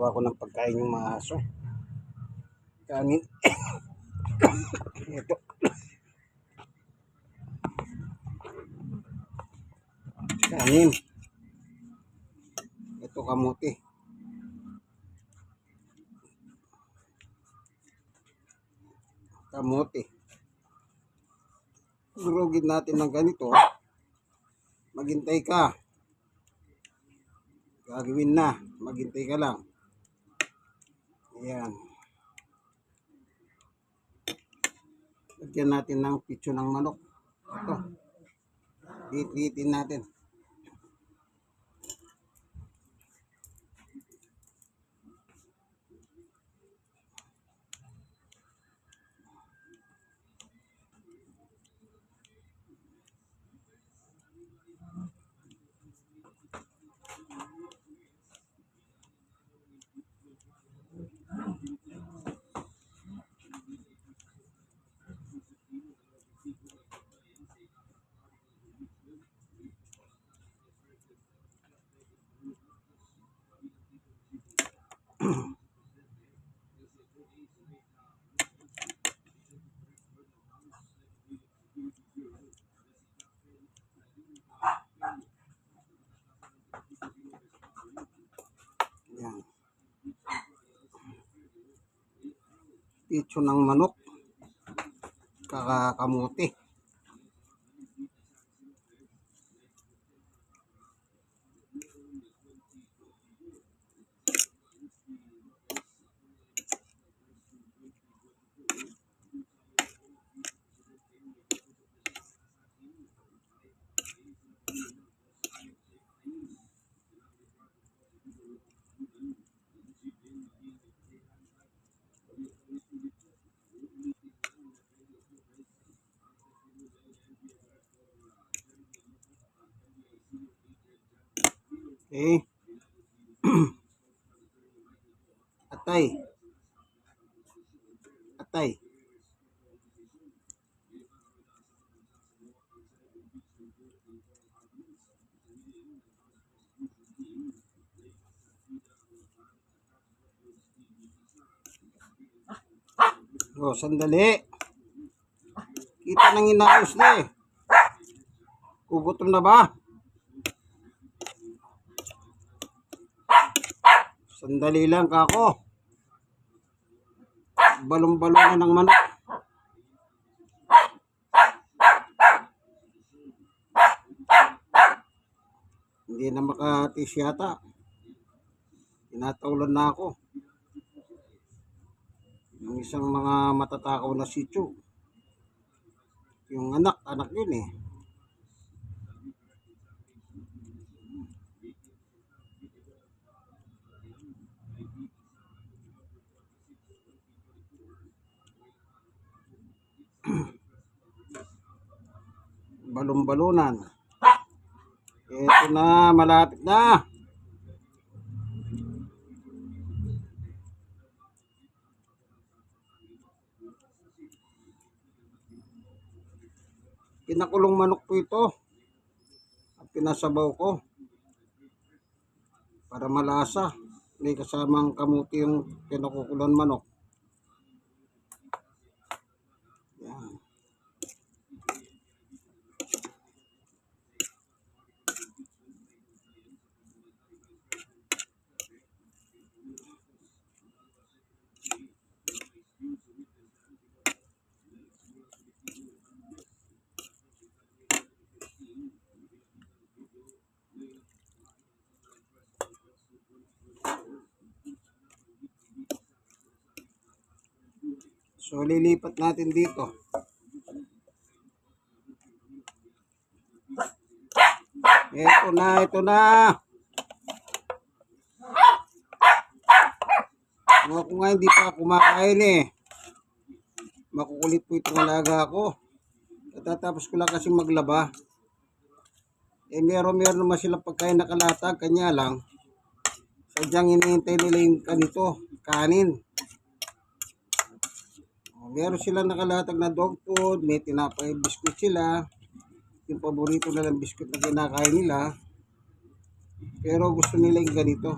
Kuha ko ng pagkain yung mga aso. Kanin. Ito. Kanin. Ito kamuti. Kamuti. Durugin natin ng ganito. Maghintay ka. Gagawin na. Maghintay ka lang. Ayan. Lagyan natin ng pitso ng manok. Ito. Liit-liitin natin. Ayan. Pitso ng manok. Kakamuti. Okay. Atay. Atay. Oh, sandali. Kita nang inaayos na eh. Gugutom na ba? Sandali lang kako. Balong-balong na ng manok. Hindi na makatis yata. Tinatawalan na ako. Yung isang mga matatakaw na sityo. Yung anak yun eh. Balon-balonan. Ito na, malapit na. Pinakulong manok po ito. At pinasabaw ko. Para malasa. May kasamang kamuti yung pinakukulong manok. Yan. So lilipat natin dito. Ito na. Ako nga hindi pa kumakain eh. Makukulit po itong alaga ko. Katatapos ko lang kasi maglaba. Eh meron naman silang pagkain nakalatag. Kanya lang. Sadyang hinihintay nila yung kanin. Meron silang nakalatag na dog food, may tinapay biscuit sila. Yung paborito na lang biscuit na kinakain nila. Pero gusto nila yung ganito.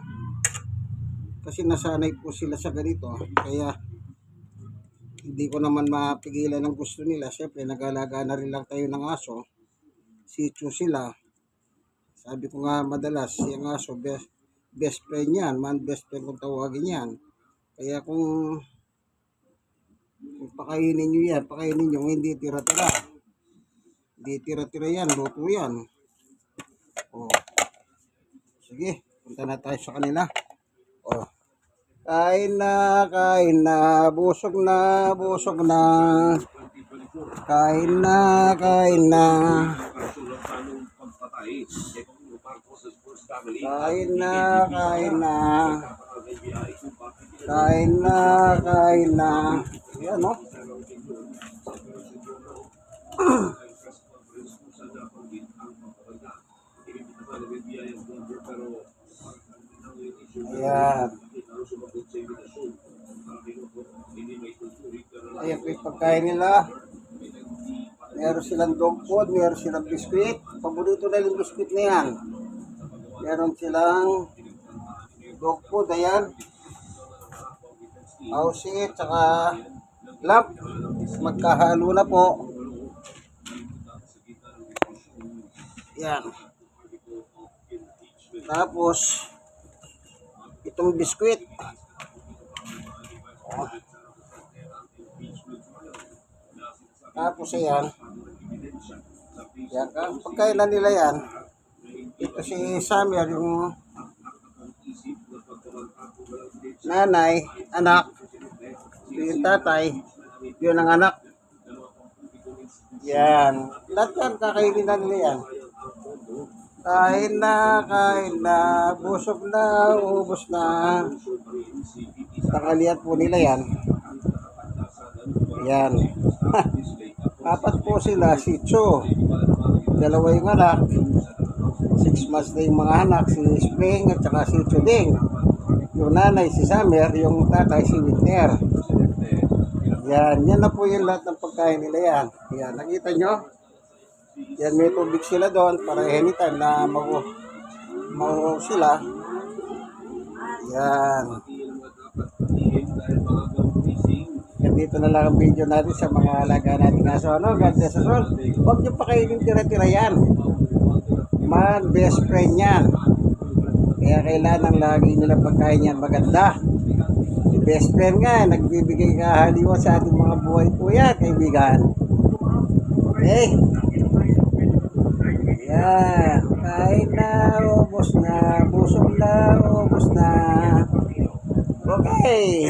Kasi nasanay po sila sa ganito. Kaya hindi ko naman mapigilan ang gusto nila. Siyempre, nag-alaga na rin lang tayo ng aso. Sitio sila. Sabi ko nga madalas, yung aso, best friend yan. Man, best friend kung tawagin yan. Kaya kung pakainin nyo yan, pakainin nyo, hindi tira-tira. Hindi tira-tira yan, luto yan. O, sige, punta na tayo sa kanila. O, kain na, busog na, busog na. Kain na, kain na. Kain na, kain na. Kain na, kain na. Yan, no? Ayan. Ayan po yung pagkain nila. Meron silang dog food, meron silang biskuit. Paborito na yung biskuit na yan. Meron silang dog food, ayan. Aussie, tsaka lap. Magkahalo na po. Yan. Tapos, itong biskuit. Oh. Tapos, ayan. Yan, pagkain na nila yan. Ito si Samuel, yung nanay, anak. Yung tatay, yun ang anak. Yan. Lahat yan, kakainin na nila yan. Kain na, busog na, ubos na. Tanghalian po nila yan. Yan. Apat po sila, si Cho. Dalawa yung anak. 6 months na yung mga anak, si Spring at saka si Chuding. Yung nanay, si Summer, yung tatay, si Winter. Yan, yan na po yung lahat ng pagkain nila yan. Yan, nakita nyo? Yan, may tubig sila doon para anytime na mau sila. Yan. Yan, dito na lang ang video natin sa mga alaga natin aso. Ano, God bless us all. Huwag nyo pa kainin tira-tira yan. Man, best friend yan. Kaya kailangan lagi nila pagkain yan maganda. Best friend nga, nagbibigay kahaliwa sa ating mga buhay po yan, kaibigan. Okay? Yan. Kain na, ubos na. Busog na, ubos na. Okay.